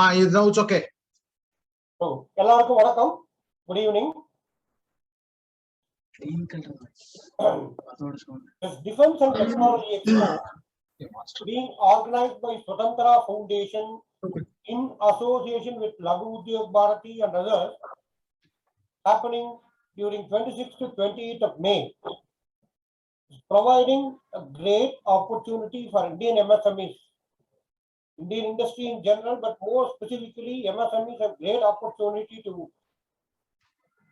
Now it's okay. So, எல்லாருக்கும் வணக்கம். Good evening. This Defense and Technology Expo being organized by Swatantara Foundation in association with Laghu Udyog Bharati and others, happening during 26th to 28th of May, is providing a great opportunity for Indian MSMEs, Indian industry in general, but more specifically MSMEs have great opportunity to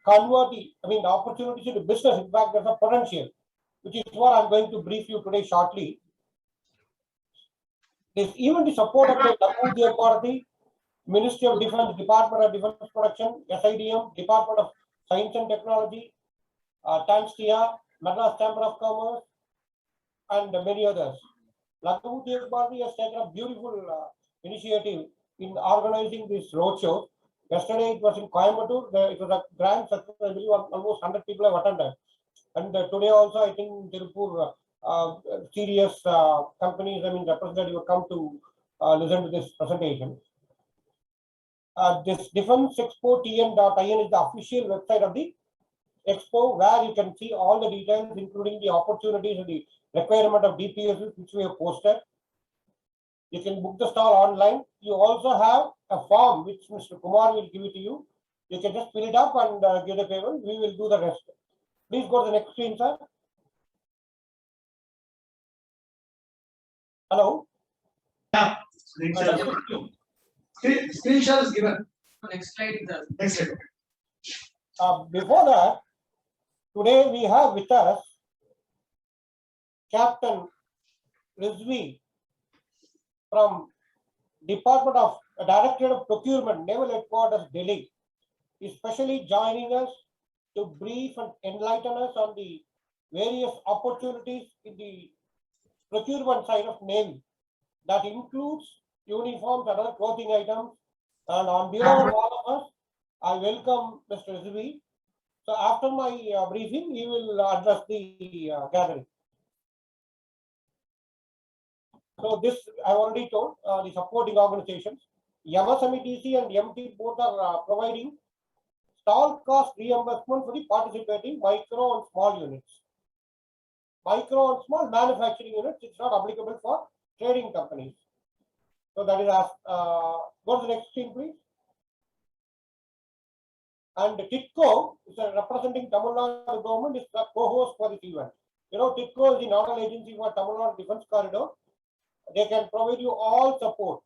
convert the opportunity to business. In fact, there's a potential, which is what I'm going to brief you today shortly. This event is supported by Laghu Udyog Bharati, Ministry of Defence, Department of Defence Production, SIDM, Department of Science and Technology, TANSTIA, Madras Chamber of Commerce, and many others. Laghu Udyog Bharati has taken a beautiful initiative in organizing this roadshow. Yesterday it was in Coimbatore. It was a grand success. I believe almost 100 people have attended. And today also, I think Tirupur serious companies, representatives will come to listen to this presentation. This Defense Expo TN.in is the official website of the Expo, where you can see all the details, including the opportunities and the requirement of DPSs, which we have posted. You can book the stall online. You also have a form which Mr. Kumar will give it to you. You can just fill it up and give the payment. We will do the rest. Please go to the next screen, sir. Hello? Yeah. Screenshot is given. Next slide. Next slide. Before that, today we have with us Captain Rizvi from Department of Directorate of Procurement, Naval Headquarters, Delhi. He is specially joining us to brief and enlighten us on the various opportunities in the procurement side of Navy. That includes uniforms and other clothing items. And on behalf of all of us, I welcome Mr. Rizvi. So after my briefing, he will address the gathering. So this I've already told the supporting organizations. MSMEDC and MT both are providing stall cost reimbursement for the participating micro and small units. Micro and small manufacturing units, it's not applicable for trading companies. So that is as go to the next screen, please. And TITCO is representing Tamil Nadu government, is the co-host for this event. You know, TITCO is the nodal agency for Tamil Nadu Defence Corridor. They can provide you all support.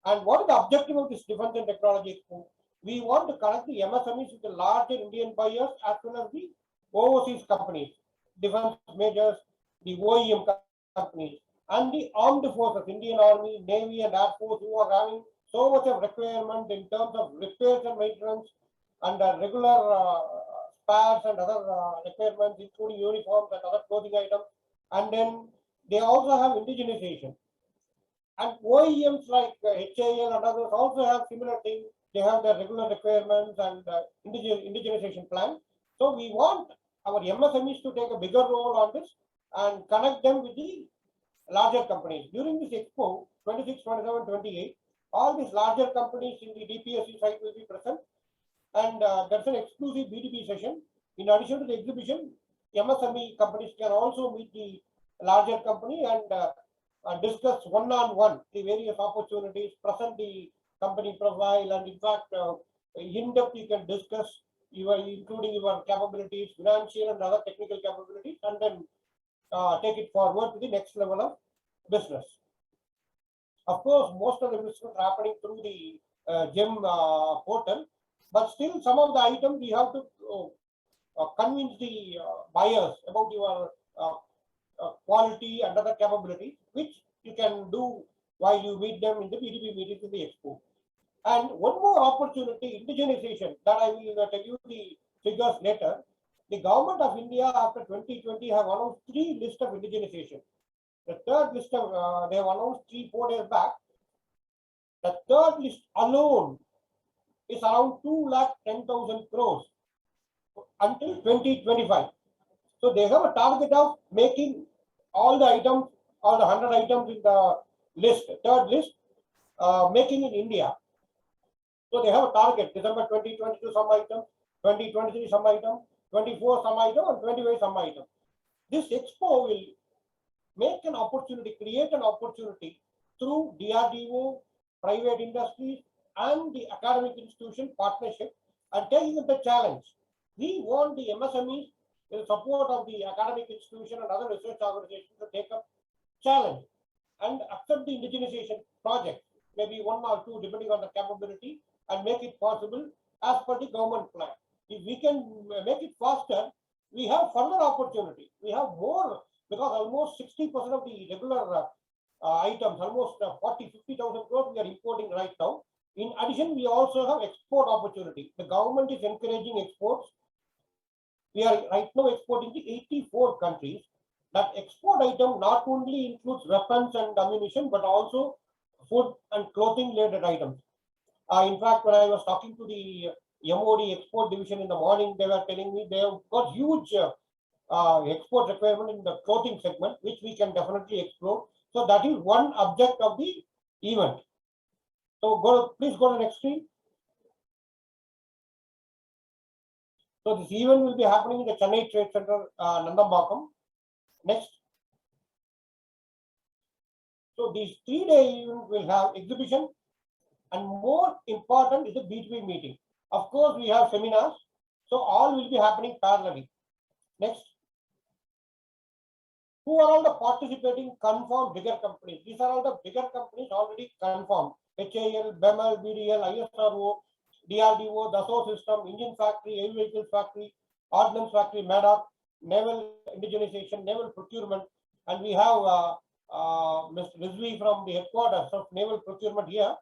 And what is the objective of this Defence and Technology Expo? We want to connect the MSMEs with the larger Indian buyers as well as the overseas companies, defense majors, the OEM companies, and the armed forces, Indian Army, Navy, and Air Force, who are having so much of requirement in terms of repairs and maintenance and regular spares and other requirements, including uniforms and other clothing items. And then they also have indigenization. And OEMs like HAL and others also have similar things. They have their regular requirements and indigenization plan. So we want our MSMEs to take a bigger role on this and connect them with the larger companies. During this Expo, 26, 27, 28, all these larger companies in the DPSC site will be present. And there's an exclusive BDP session. In addition to the exhibition, MSME companies can also meet the larger company and discuss one-on-one the various opportunities, present the company profile, and in fact, in depth you can discuss including your capabilities, financial and other technical capabilities, and then take it forward to the next level of business. Of course, most of the business is happening through the GEM portal, but still some of the items we have to convince the buyers about your quality and other capabilities, which you can do while you meet them in the BDP meetings in the Expo. And one more opportunity, indigenization, that I will tell you the figures later. The government of India after 2020 have announced 3 lists of indigenization. The third list of they have announced 3-4 days back. The third list alone is around 2,10,000 crores until 2025. So they have a target of making all the items, all the 100 items in the list, third list, making in India. So they have a target, December 2022 some item, 2023 some item, 24 some item, and 25 some item. This expo will make an opportunity, create an opportunity through DRDO, private industries, and the academic institution partnership, and taking up the challenge. We want the MSMEs, with the support of the academic institution and other research organizations, to take up challenge and accept the indigenization project, maybe 1 or 2 depending on the capability, and make it possible as per the government plan. If we can make it faster, we have further opportunity. We have more, because almost 60% of the regular items, almost 40-50,000 crores we are importing right now. In addition, we also have export opportunity. The government is encouraging exports. We are right now exporting to 84 countries. That export item not only includes weapons and ammunition, but also food and clothing related items. In fact, when I was talking to the MOD export division in the morning, they were telling me they have got huge export requirement in the clothing segment, which we can definitely explore. So that is one object of the event. So please go to the next screen. So this event will be happening in the Chennai Trade Center, Nandambakam. Next. So these 3-day event will have exhibition, and more important is the B2B meeting. Of course, we have seminars, so all will be happening parallelly. Next. Who are all the participating confirmed bigger companies? These are all the bigger companies already confirmed. HAL, BEML, BDL, ISRO, DRDO, Dassault System, Engine Factory, Heavy Vehicles Factory, Ordnance Factory, MADOC, Naval Indigenization, Naval Procurement, and we have Mr. Rizvi from the headquarters of Naval Procurement here,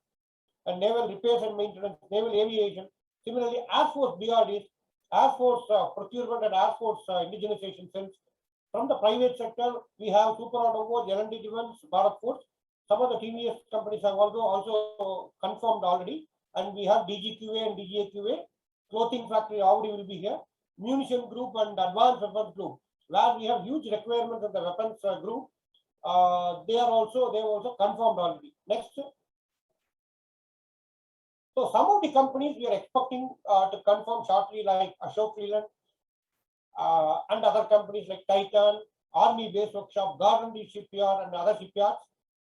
and Naval Repairs and Maintenance, Naval Aviation. Similarly, Air Force BRDs, Air Force Procurement and Air Force Indigenization cells. From the private sector, we have Super Automobile, L&T Defense, Bharat Force. Some of the TVS companies have also confirmed already, and we have DGQA and DGAQA. Clothing Factory already will be here. Munition Group and Advanced Weapons Group, where we have huge requirements of the weapons group. They have also confirmed already. Next. So some of the companies we are expecting to confirm shortly, like Ashok Leland, and other companies like Titan, Army Base Workshop, Garden Shipyard, and other shipyards.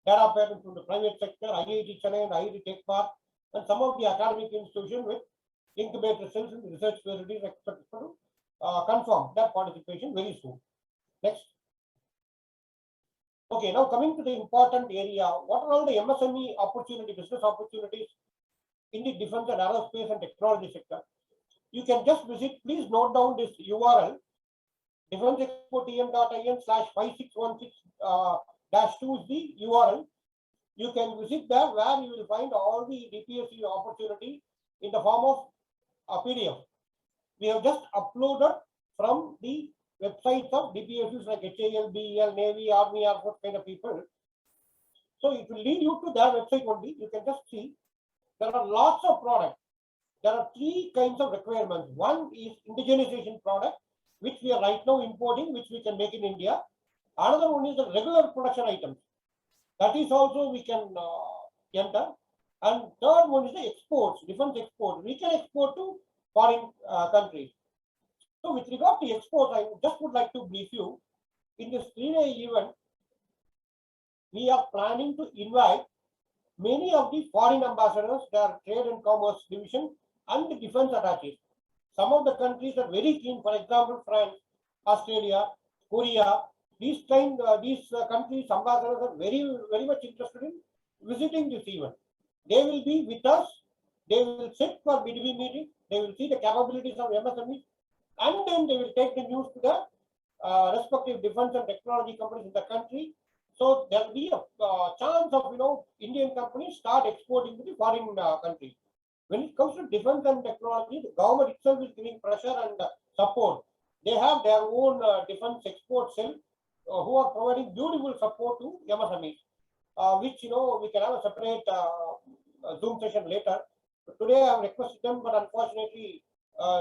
Data patents from the private sector, IIT Chennai and IIT Tech Park, and some of the academic institutions with incubator cells and research facilities expected to confirm that participation very soon. Next. Okay, now coming to the important area, what are all the MSME business opportunities in the defense and aerospace and technology sector? You can just visit, please note down this URL, defenseexpotm.in/5616-2 is the URL. You can visit there, where you will find all the DPSU opportunity in the form of a PDF. We have just uploaded from the websites of DPSUs like HAL, BEL, Navy, Army, Air Force kind of people. So it will lead you to their website only. You can just see there are lots of products. There are 3 kinds of requirements. One is indigenization product, which we are right now importing, which we can make in India. Another one is the regular production items. That is also we can enter. And third one is the exports, defense export. We can export to foreign countries. So with regard to exports, I just would like to brief you. In this 3-day event, we are planning to invite many of the foreign ambassadors, their trade and commerce division, and the defense attaches. Some of the countries are very keen, for example, France, Australia, Korea. These countries' ambassadors are very much interested in visiting this event. They will be with us. They will sit for B2B meeting. They will see the capabilities of MSMEs, and then they will take the news to the respective defense and technology companies in the country. So there will be a chance of Indian companies start exporting to the foreign countries. When it comes to defense and technology, the government itself is giving pressure and support. They have their own defense export cell who are providing beautiful support to MSMEs, which we can have a separate Zoom session later. But today I have requested them, but unfortunately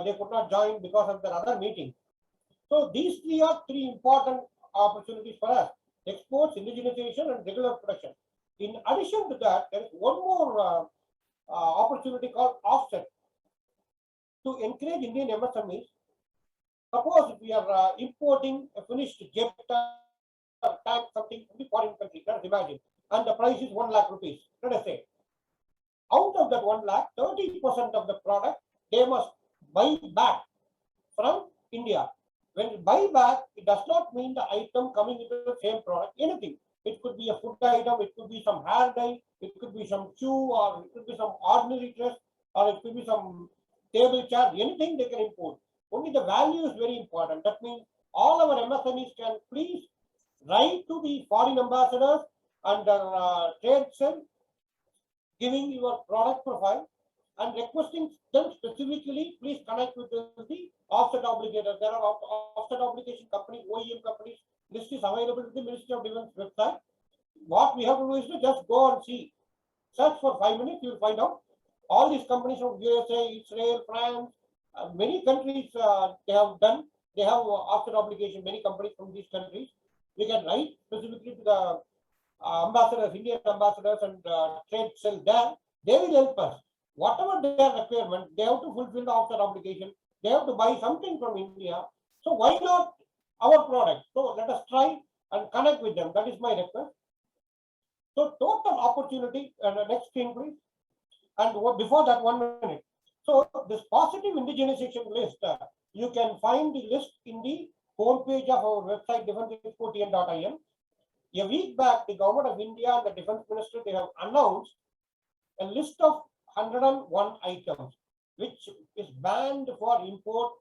they could not join because of their other meeting. So these 3 are 3 important opportunities for us: exports, indigenization, and regular production. In addition to that, there is one more opportunity called offset to encourage Indian MSMEs. Suppose if we are importing a finished jet tank something from the foreign country, let us imagine, and the price is 1 lakh rupees. Let us say, out of that 1 lakh, 30% of the product they must buy back from India. When you buy back, it does not mean the item coming into the same product, anything. It could be a food item, it could be some hair dye, it could be some shoe, or it could be some ordinary dress, or it could be some table chair, anything they can import. Only the value is very important. That means all our MSMEs can please write to the foreign ambassadors and trade cell, giving your product profile and requesting them specifically, please connect with the offset obligator. There are offset obligation companies, OEM companies. List is available to the Ministry of Defense website. What we have to do is to just go and see. Search for 5 minutes, you will find out. All these companies from USA, Israel, France, many countries they have done. They have offset obligation. Many companies from these countries. We can write specifically to the ambassadors, Indian ambassadors, and trade cell there. They will help us. Whatever their requirement, they have to fulfill the offset obligation. They have to buy something from India. So why not our product? So let us try and connect with them. That is my request. So total opportunity, next screen please. And before that, 1 minute. So this positive indigenization list, you can find the list in the homepage of our website, defenseexportn.in. A week back, the Government of India and the Defense Ministry, they have announced a list of 101 items, which is banned for import,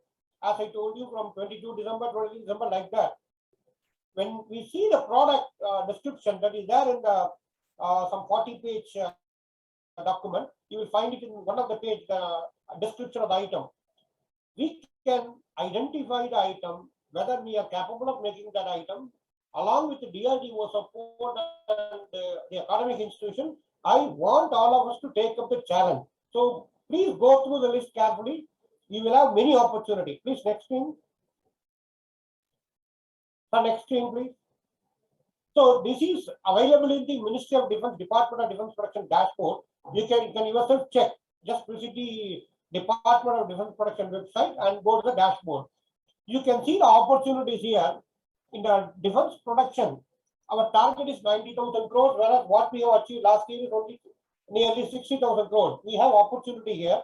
as I told you, from 22 December, 20 December, like that. When we see the product description that is there in the some 40-page document, you will find it in one of the page, description of the item. We can identify the item, whether we are capable of making that item, along with the DRDO support and the academic institution. I want all of us to take up the challenge. So please go through the list carefully. You will have many opportunities. Please, next screen. Next screen, please. So this is available in the Ministry of Defense, Department of Defense Production dashboard. You can yourself check. Just visit the Department of Defense Production website and go to the dashboard. You can see the opportunities here. In the defense production, our target is 90,000 crores, whereas what we have achieved last year is only nearly 60,000 crores. We have opportunity here.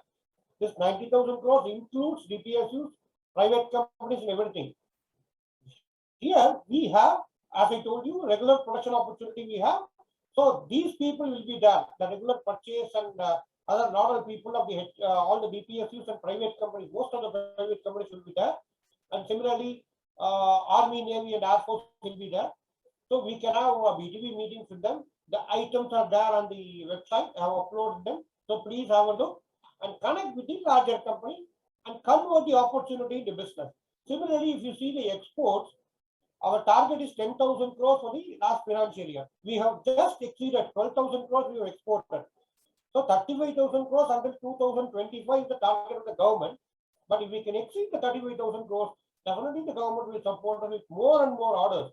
This 90,000 crores includes DPSUs, private companies, and everything. Here we have, as I told you, regular production opportunity we have. So these people will be there. The regular purchase and other normal people of the all the DPSUs and private companies, most of the private companies will be there. And similarly, Army, Navy, and Air Force will be there. So we can have BTV meetings with them. The items are there on the website. I have uploaded them. So please have a look and connect with the larger company and convert the opportunity into business. Similarly, if you see the exports, our target is 10,000 crores for the last financial year. We have just exceeded 12,000 crores we have exported. So 35,000 crores until 2025 is the target of the government. But if we can exceed the 35,000 crores, definitely the government will support us with more and more orders.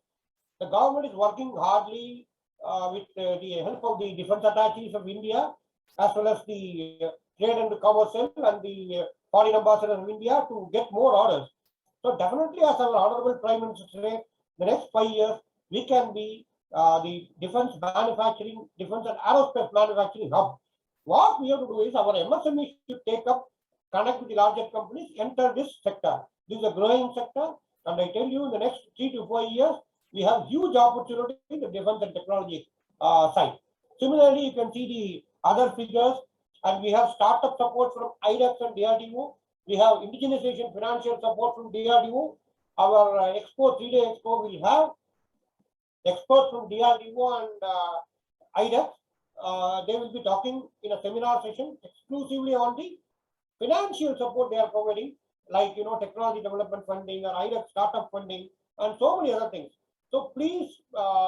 The government is working hardly with the help of the defense attaches of India, as well as the trade and commerce cell and the foreign ambassadors of India to get more orders. So definitely, as our Honorable Prime Minister said, the next 5 years, we can be the defense manufacturing, defense and aerospace manufacturing hub. What we have to do is our MSME should take up, connect with the larger companies, enter this sector. This is a growing sector, and I tell you, in the next 3 to 4 years, we have huge opportunity in the defense and technology side. Similarly, you can see the other figures, and we have startup support from IDEX and DRDO. We have indigenization financial support from DRDO. Our expo, 3-day expo, will have experts from DRDO and IDEX. They will be talking in a seminar session exclusively on the financial support they are providing, like technology development funding or IDEX startup funding and so many other things. So please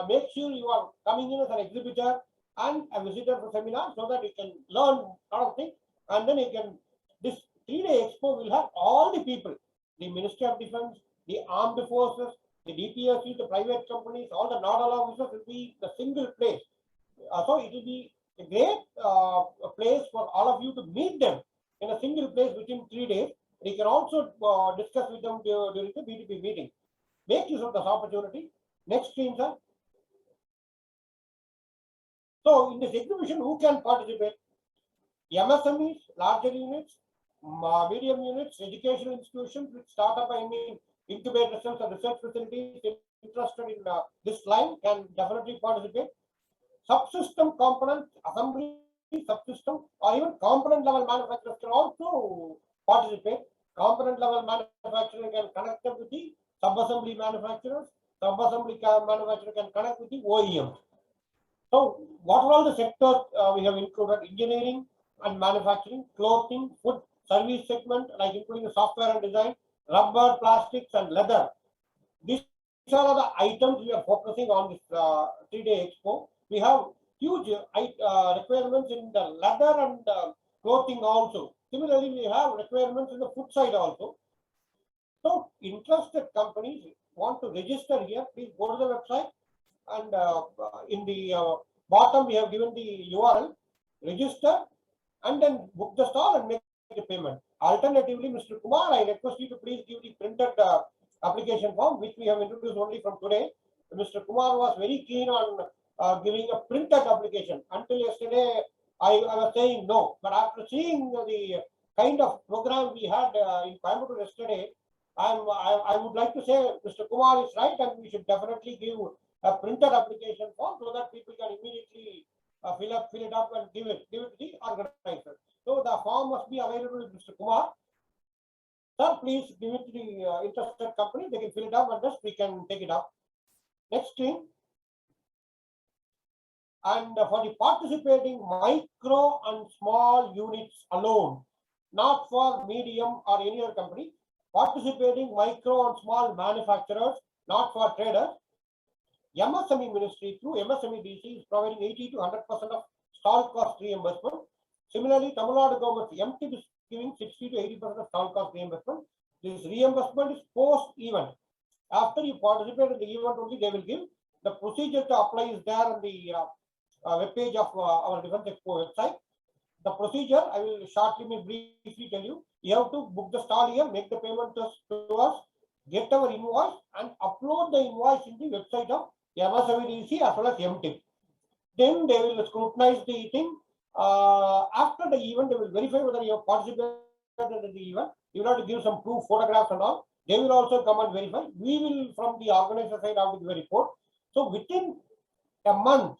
make sure you are coming in as an exhibitor and a visitor for seminar so that you can learn a lot of things, and then you can, this 3-day expo will have all the people, the Ministry of Defense, the armed forces, the DPSU, the private companies, all the nodal officers will be the single place. So it will be a great place for all of you to meet them in a single place within 3 days. You can also discuss with them during the B2B meeting. Make use of this opportunity. Next screen, sir. So in this exhibition, who can participate? MSMEs, larger units, medium units, educational institutions with startup, I mean, incubators and research facilities interested in this line can definitely participate. Subsystem components, assembly, subsystem, or even component level manufacturers can also participate. Component level manufacturer can connect up with the subassembly manufacturers. Subassembly manufacturer can connect with the OEMs. So, what are all the sectors we have included? Engineering and manufacturing, clothing, food, service segment, like including the software and design, rubber, plastics, and leather. These are the items we are focusing on this 3-day expo. We have huge requirements in the leather and clothing also. Similarly, we have requirements in the food side also. So, interested companies want to register here. Please go to the website, and in the bottom we have given the URL. Register and then book the stall and make the payment. Alternatively, Mr. Kumar, I request you to please give the printed application form, which we have introduced only from today. Mr. Kumar was very keen on giving a printed application. Until yesterday, I was saying no. But after seeing the kind of program we had in Coimbatore yesterday, I would like to say Mr. Kumar is right, and we should definitely give a printed application form so that people can immediately fill it up and give it to the organizer. So the form must be available with Mr. Kumar. Sir, please give it to the interested company. They can fill it up and just we can take it up. Next screen. And for the participating micro and small units alone, not for medium or any other company, participating micro and small manufacturers, not for traders. MSME Ministry through MSME DC is providing 80 to 100% of stall cost reimbursement. Similarly, Tamil Nadu government MTIP is giving 60 to 80% of stall cost reimbursement. This reimbursement is post-event. After you participate in the event only, they will give. The procedure to apply is there on the web page of our Defense Expo website. The procedure, I will briefly tell you. You have to book the stall here, make the payment to us, get our invoice, and upload the invoice in the website of MSMEDC as well as MTIP. Then they will scrutinize the thing. After the event, they will verify whether you have participated in the event. You will have to give some proof, photographs and all. They will also come and verify. We will, from the organizer side, have to give a report. So within a month,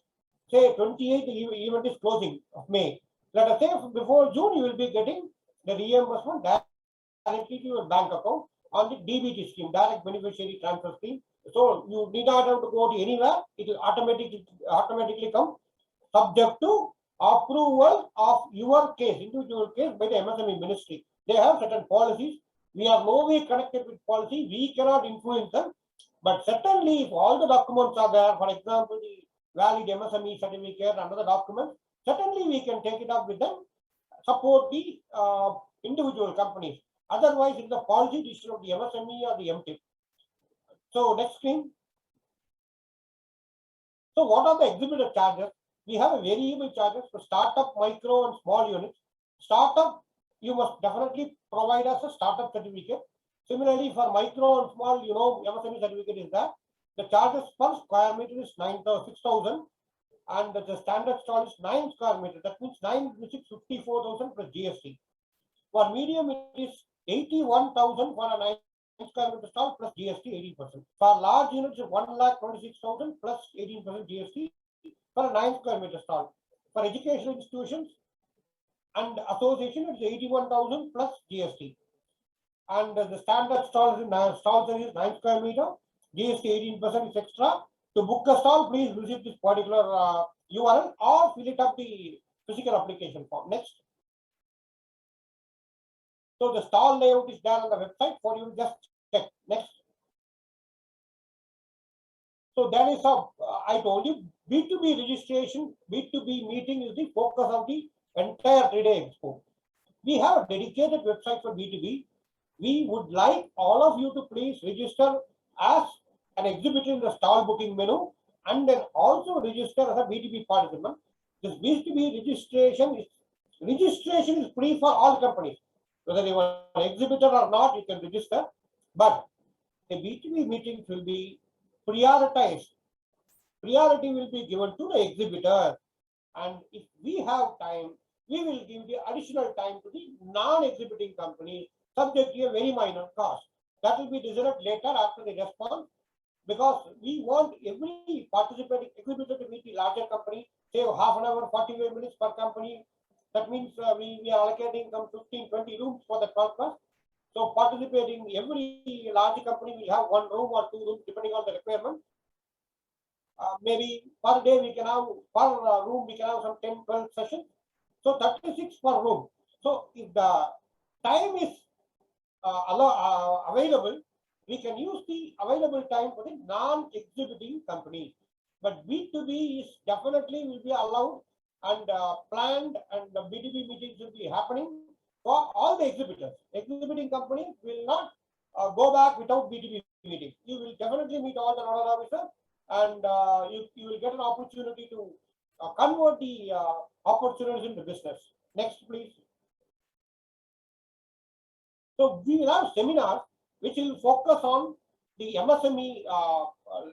say 28th, the event is closing of May. Let us say before June, you will be getting the reimbursement directly to your bank account on the DBT scheme, Direct Beneficiary Transfer Scheme. So you need not have to go to anywhere. It will automatically come, subject to approval of your case, individual case, by the MSME Ministry. They have certain policies. We are no way connected with policy. We cannot influence them. But certainly, if all the documents are there, for example, the valid MSME certificate and other documents, certainly we can take it up with them, support the individual companies. Otherwise, it's the policy decision of the MSME or the MTIP. So next screen. So what are the exhibitor charges? We have a variable charges for startup, micro and small units. Startup, you must definitely provide us a startup certificate. Similarly, for micro and small, MSME certificate is there. The charges per square meter is 6,000, and the standard stall is 9 square meter. That means 9 is 54,000 plus GST. For medium, it is 81,000 for a 9 square meter stall plus GST 18%. For large units, 1,26,000 plus 18% GST for a 9 square meter stall. For educational institutions and association, it's 81,000 plus GST. And the standard stall is 9 square meter, GST 18% is extra. To book a stall, please visit this particular URL or fill it up the physical application form. Next. So the stall layout is there on the website for you to just check. Next. So that is how I told you, B2B registration, B2B meeting is the focus of the entire 3-day expo. We have a dedicated website for B2B. We would like all of you to please register as an exhibitor in the stall booking menu. and then also register as a B2B participant. This B2B registration is free for all companies. Whether you are an exhibitor or not, you can register, but the B2B meetings will be prioritized. Priority will be given to the exhibitor, and if we have time, we will give the additional time to the non-exhibiting companies, subject to a very minor cost. That will be decided later after the response, because we want every participating exhibitor to meet the larger company, save half an hour, 45 minutes per company. That means we are allocating some 15-20 rooms for the purpose. So participating every large company will have 1 room or 2 rooms depending on the requirement. Maybe per day we can have, per room we can have some 10-12 sessions. So 36 per room. So if the time is available, we can use the available time for the non-exhibiting companies. But B2B is definitely will be allowed and planned, and the B2B meetings will be happening for all the exhibitors. Exhibiting companies will not go back without B2B meetings. You will definitely meet all the nodal officers, and you will get an opportunity to convert the opportunities into business. Next, please. So we will have seminars which will focus on the MSME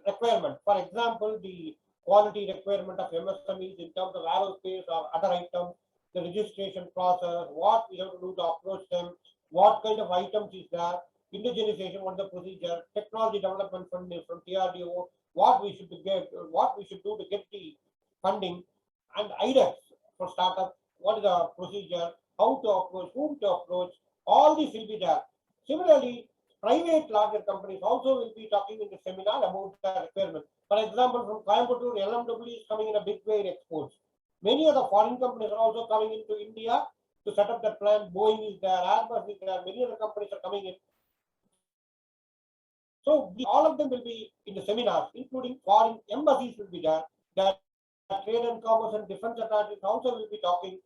requirement. For example, the quality requirement of MSMEs in terms of aerospace or other items, the registration process, what we have to do to approach them, what kind of items is there, indigenization, what the procedure, technology development funding from TRDO, what we should get, what we should do to get the funding, and IDEX for startup, what is the procedure, how to approach, whom to approach, all this will be there. Similarly, private larger companies also will be talking in the seminar about the requirement. For example, from Coimbatore, LMW is coming in a big way in exports. Many of the foreign companies are also coming into India to set up their plant. Boeing is there, Airbus is there, many other companies are coming in. So all of them will be in the seminars, including foreign embassies will be there. That trade and commerce and defense authorities also will be talking.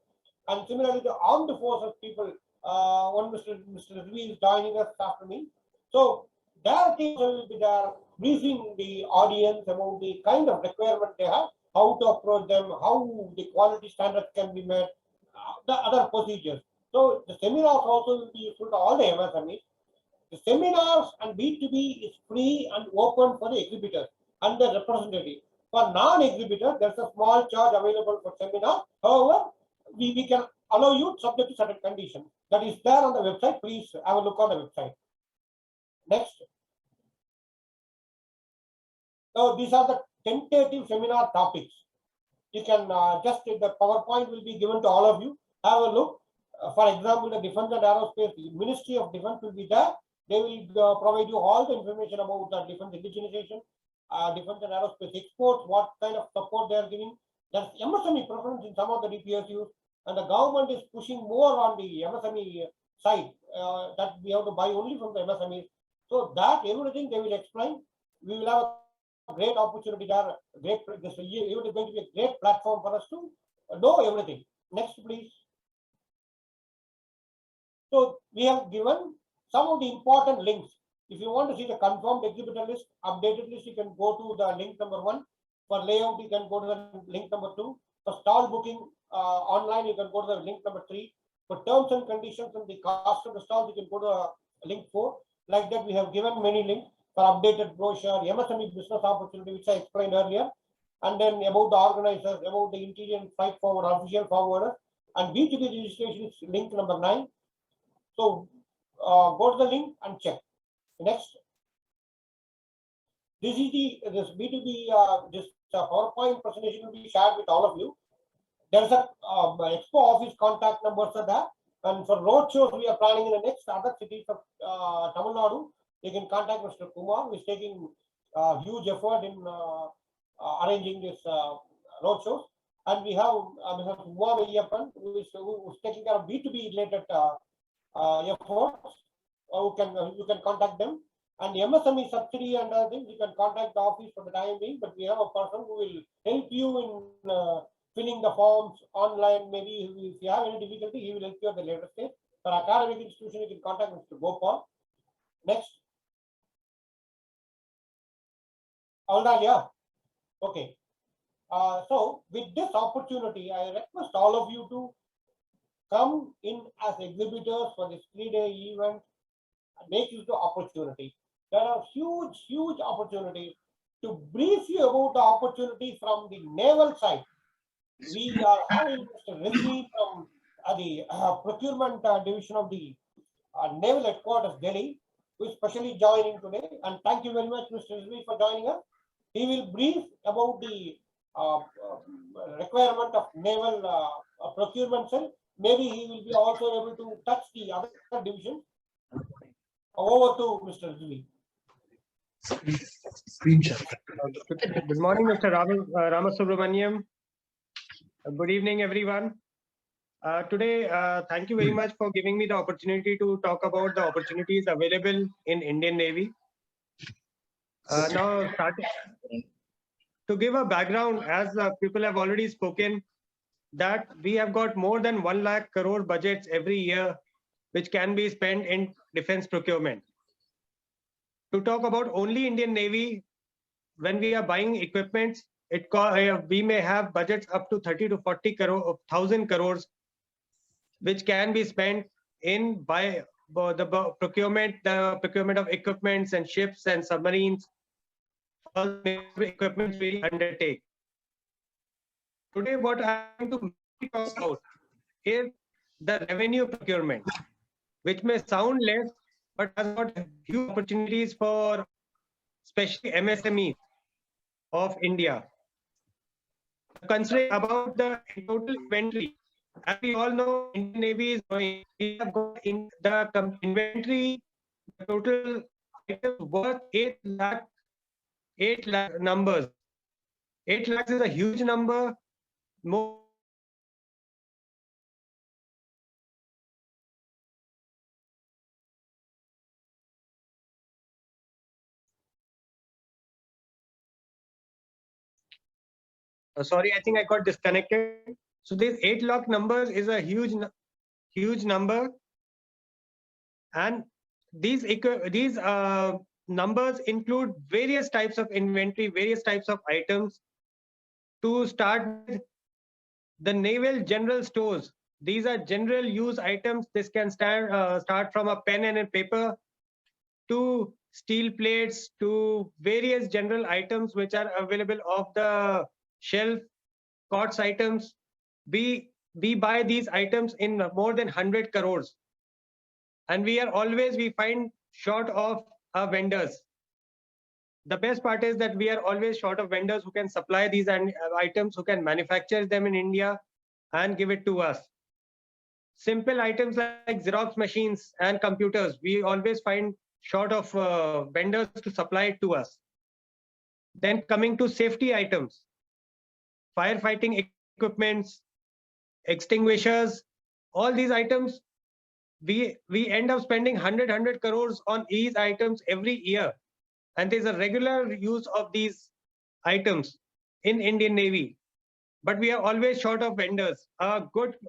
And similarly, the armed forces people, one Mr. Rizvi is joining us after me. So their teams will be there, briefing the audience about the kind of requirement they have, how to approach them, how the quality standards can be met, the other procedures. So the seminars also will be useful to all the MSMEs. The seminars and B2B is free and open for the exhibitors and the representative. For non-exhibitors, there's a small charge available for seminar. However, we can allow you subject to certain conditions. That is there on the website. Please have a look on the website. Next. So these are the tentative seminar topics. You can just, the PowerPoint will be given to all of you. Have a look. For example, the Defense and Aerospace, the Ministry of Defense will be there. They will provide you all the information about the defense indigenization, defense and aerospace exports, what kind of support they are giving. There's MSME preference in some of the DPSUs, and the government is pushing more on the MSME side, that we have to buy only from the MSMEs. So that everything they will explain. We will have a great opportunity there. This event is going to be a great platform for us to know everything. Next, please. So we have given some of the important links. If you want to see the confirmed exhibitor list, updated list, you can go to the link number 1. For layout, you can go to the link number 2. For stall booking online, you can go to the link number 3. For terms and conditions and the cost of the stalls, you can go to link 4. Like that, we have given many links for updated brochure, MSME business opportunity, which I explained earlier, and then about the organizers, about the interior and freight forward, official forwarder, and B2B registration is link number 9. So go to the link and check. Next. This is this B2B, this PowerPoint presentation will be shared with all of you. There's a Expo office contact numbers are there. And for road shows, we are planning in the next other cities of Tamil Nadu. You can contact Mr. Kumar, who is taking huge effort in arranging this road shows. And we have Mr. Kumar Ayappan, who is taking care of B2B related efforts. You can contact them. And the MSME subsidy and other things, you can contact the office for the time being, but we have a person who will help you in filling the forms online. Maybe if you have any difficulty, he will help you at the later stage. For academic institution, you can contact Mr. Gopal. Next. All right, yeah. Okay. So with this opportunity, I request all of you to come in as exhibitors for this 3-day event and make use of the opportunity. There are huge opportunities. To brief you about the opportunity from the naval side, we are having Mr. Rizvi from the procurement division of the Naval Headquarters, Delhi, who is specially joining today. And thank you very much, Mr. Rizvi, for joining us. He will brief about the requirement of naval procurement cell. Maybe he will be also able to touch the other division. Over to Mr. Rizvi. Screen share. Good morning, Mr. Ramasubramaniam. Good evening, everyone. Today, thank you very much for giving me the opportunity to talk about the opportunities available in Indian Navy. Now, to give a background, as people have already spoken, that we have got more than 1 lakh crore budgets every year, which can be spent in defense procurement. To talk about only Indian Navy, when we are buying equipments, we may have budgets up to 30 to 40 thousand crores, which can be spent in by the procurement of equipments and ships and submarines, all the equipments we undertake. Today, what I'm going to talk about is the revenue procurement, which may sound less, but has got huge opportunities for especially MSMEs of India. Considering about the total inventory, as we all know, Indian Navy is growing. We have got in the inventory, the total items worth 8 lakh numbers. 8 lakhs is a huge number. More sorry, I think I got disconnected. So this 8 lakh numbers is a huge number, and these numbers include various types of inventory, various types of items. To start with, the naval general stores. These are general use items. This can start from a pen and a paper to steel plates to various general items which are available off the shelf, COTS items. We buy these items in more than 100 crores. And we find short of vendors. The best part is that we are always short of vendors who can supply these items, who can manufacture them in India and give it to us. Simple items like Xerox machines and computers, we always find short of vendors to supply it to us. Then coming to safety items, firefighting equipments, extinguishers, all these items, we end up spending 100 crores on these items every year. And there's a regular use of these items in Indian Navy. But we are always short of vendors. A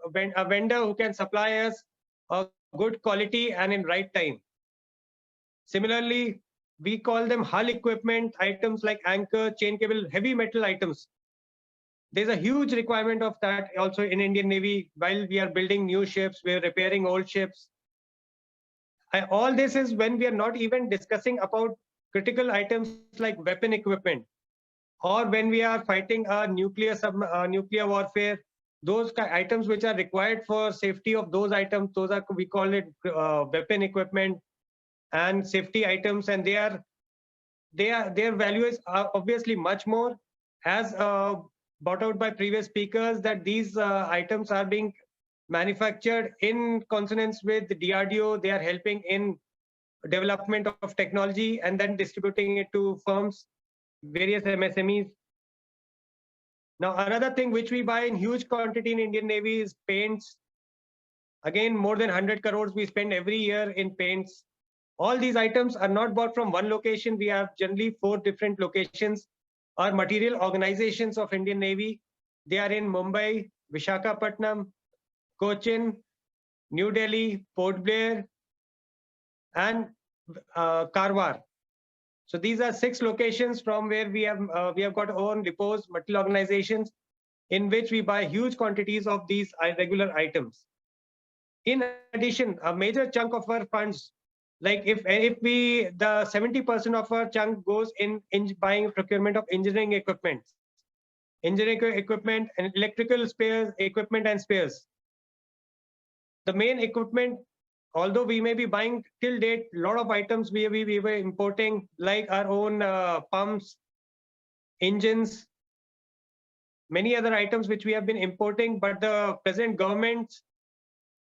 vendor who can supply us a good quality and in right time. Similarly, we call them hull equipment items like anchor, chain cable, heavy metal items. There's a huge requirement of that also in Indian Navy. While we are building new ships, we're repairing old ships. All this is when we are not even discussing about critical items like weapon equipment, or when we are fighting a nuclear warfare. Those items which are required for safety of those items, those are, we call it weapon equipment and safety items, and their value is obviously much more, as brought out by previous speakers, that these items are being manufactured in consonance with the DRDO. They are helping in development of technology and then distributing it to firms, various MSMEs. Now, another thing which we buy in huge quantity in Indian Navy is paints. Again, more than 100 crores we spend every year in paints. All these items are not bought from one location. We have generally 4 different locations or material organizations of Indian Navy. They are in Mumbai, Visakhapatnam, Cochin, New Delhi, Port Blair, and Karwar. So these are 6 locations from where we have got our own depots, material organizations, in which we buy huge quantities of these regular items. In addition, a major chunk of our funds, like if we the 70% of our chunk goes in buying procurement of engineering equipment and electrical spares, equipment and spares. The main equipment, although we may be buying till date a lot of items we were importing, like our own pumps, engines, many other items which we have been importing, but the present government,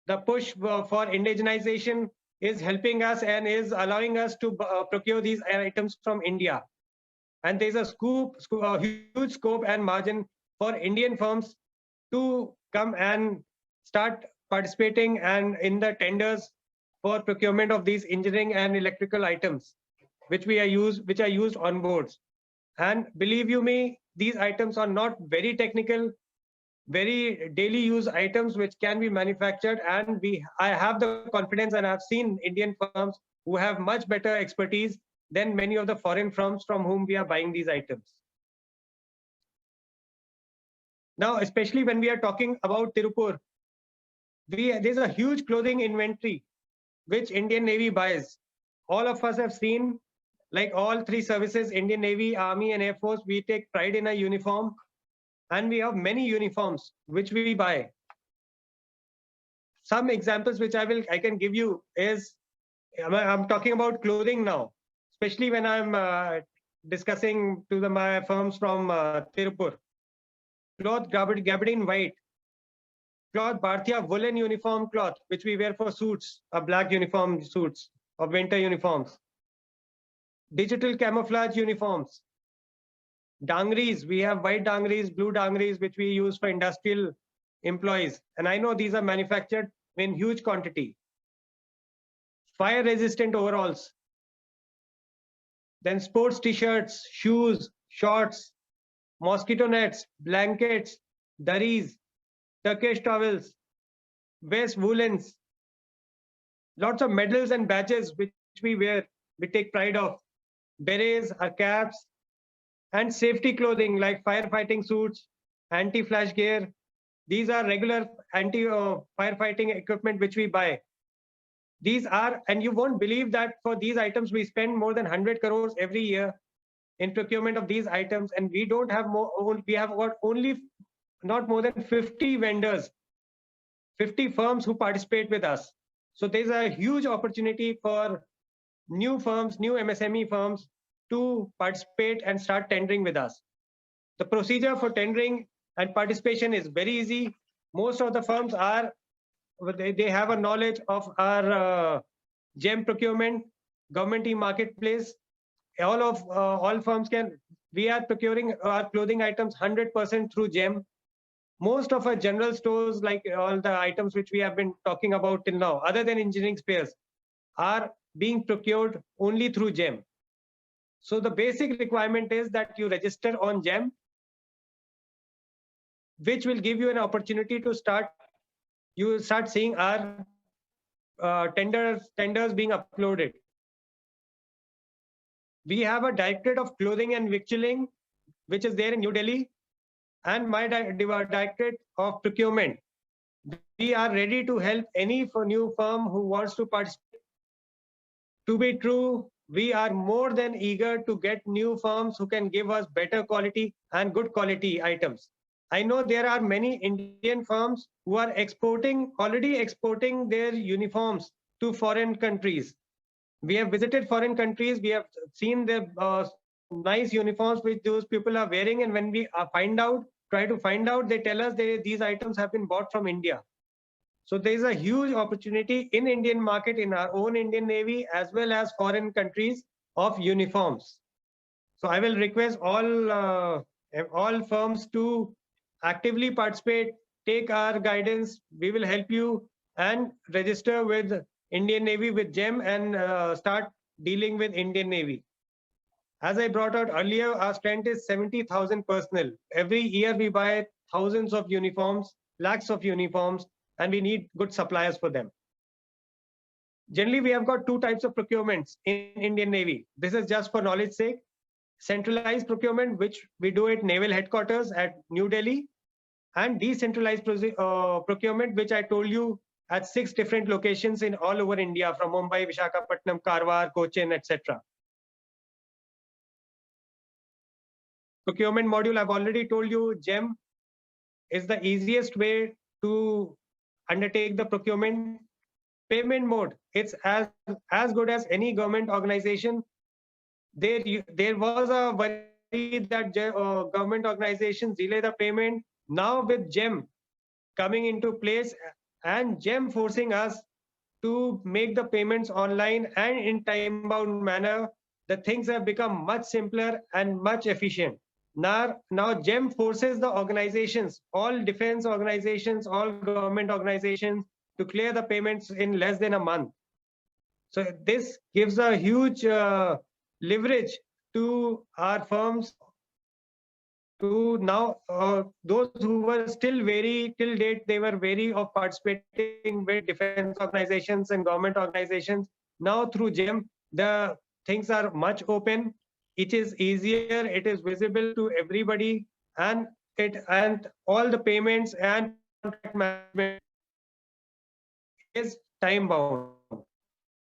the push for indigenization is helping us and is allowing us to procure these items from India. And there's a huge scope and margin for Indian firms to come and start participating and in the tenders for procurement of these engineering and electrical items, which are used on boards. And believe you me, these items are not very technical, very daily use items which can be manufactured, and I have the confidence, and I've seen Indian firms who have much better expertise than many of the foreign firms from whom we are buying these items. Now, especially when we are talking about Tirupur, there's a huge clothing inventory which Indian Navy buys. All of us have seen, like all 3 services, Indian Navy, Army and Air Force, we take pride in our uniform, and we have many uniforms which we buy. Some examples which I can give you is, I'm talking about clothing now, especially when I'm discussing to my firms from Tirupur. Cloth gabardine white, cloth Bhartiya woolen uniform cloth, which we wear for suits, black uniform suits or winter uniforms. Digital camouflage uniforms. Dangris, we have white dangris, blue dangris, which we use for industrial employees. And I know these are manufactured in huge quantity. Fire resistant overalls. Then sports t-shirts, shoes, shorts, mosquito nets, blankets, durries, Turkish towels, vest woolens, lots of medals and badges which we wear, we take pride of, berets, our caps, and safety clothing like firefighting suits, anti-flash gear. These are regular firefighting equipment which we buy. These are, and you won't believe that for these items we spend more than 100 crores every year in procurement of these items, and we don't have more. We have got only not more than 50 vendors, 50 firms who participate with us. So there's a huge opportunity for new firms, new MSME firms to participate and start tendering with us. The procedure for tendering and participation is very easy. Most of the firms they have a knowledge of our GEM procurement, government e-marketplace. All firms we are procuring our clothing items 100% through GEM. Most of our general stores, like all the items which we have been talking about till now, other than engineering spares, are being procured only through GEM. So the basic requirement is that you register on GEM, which will give you an opportunity to start seeing our tenders being uploaded. We have a Directorate of Clothing and Victualling, which is there in New Delhi, and my Directorate of Procurement. We are ready to help any new firm who wants to participate. To be true, we are more than eager to get new firms who can give us better quality and good quality items. I know there are many Indian firms who are already exporting their uniforms to foreign countries. We have visited foreign countries. We have seen the nice uniforms which those people are wearing. And when we try to find out, they tell us these items have been bought from India. So there is a huge opportunity in Indian market, in our own Indian Navy, as well as foreign countries, of uniforms. So I will request all firms to actively participate, take our guidance. We will help you and register with Indian Navy with GEM and start dealing with Indian Navy. As I brought out earlier, our strength is 70,000 personnel. Every year we buy thousands of uniforms, lakhs of uniforms, and we need good suppliers for them. Generally, we have got two types of procurements in Indian Navy. This is just for knowledge sake. Centralized procurement, which we do at Naval Headquarters at New Delhi, and decentralized procurement, which I told you at 6 different locations in all over India, from Mumbai, Visakhapatnam, Karwar, Cochin, etc. Procurement module, I've already told you, GEM is the easiest way to undertake the procurement. Payment mode, it's as good as any government organization. There was a worry that government organizations delay the payment. Now with GEM coming into place and GEM forcing us to make the payments online and in time-bound manner, the things have become much simpler and much efficient. Now GEM forces the organizations, all defense organizations, all government organizations, to clear the payments in less than a month. So this gives a huge leverage to our firms to now, those who were still very, till date, they were wary of participating with defense organizations and government organizations. Now through GEM, the things are much open. It is easier, it is visible to everybody, and all the payments and contract management is time bound.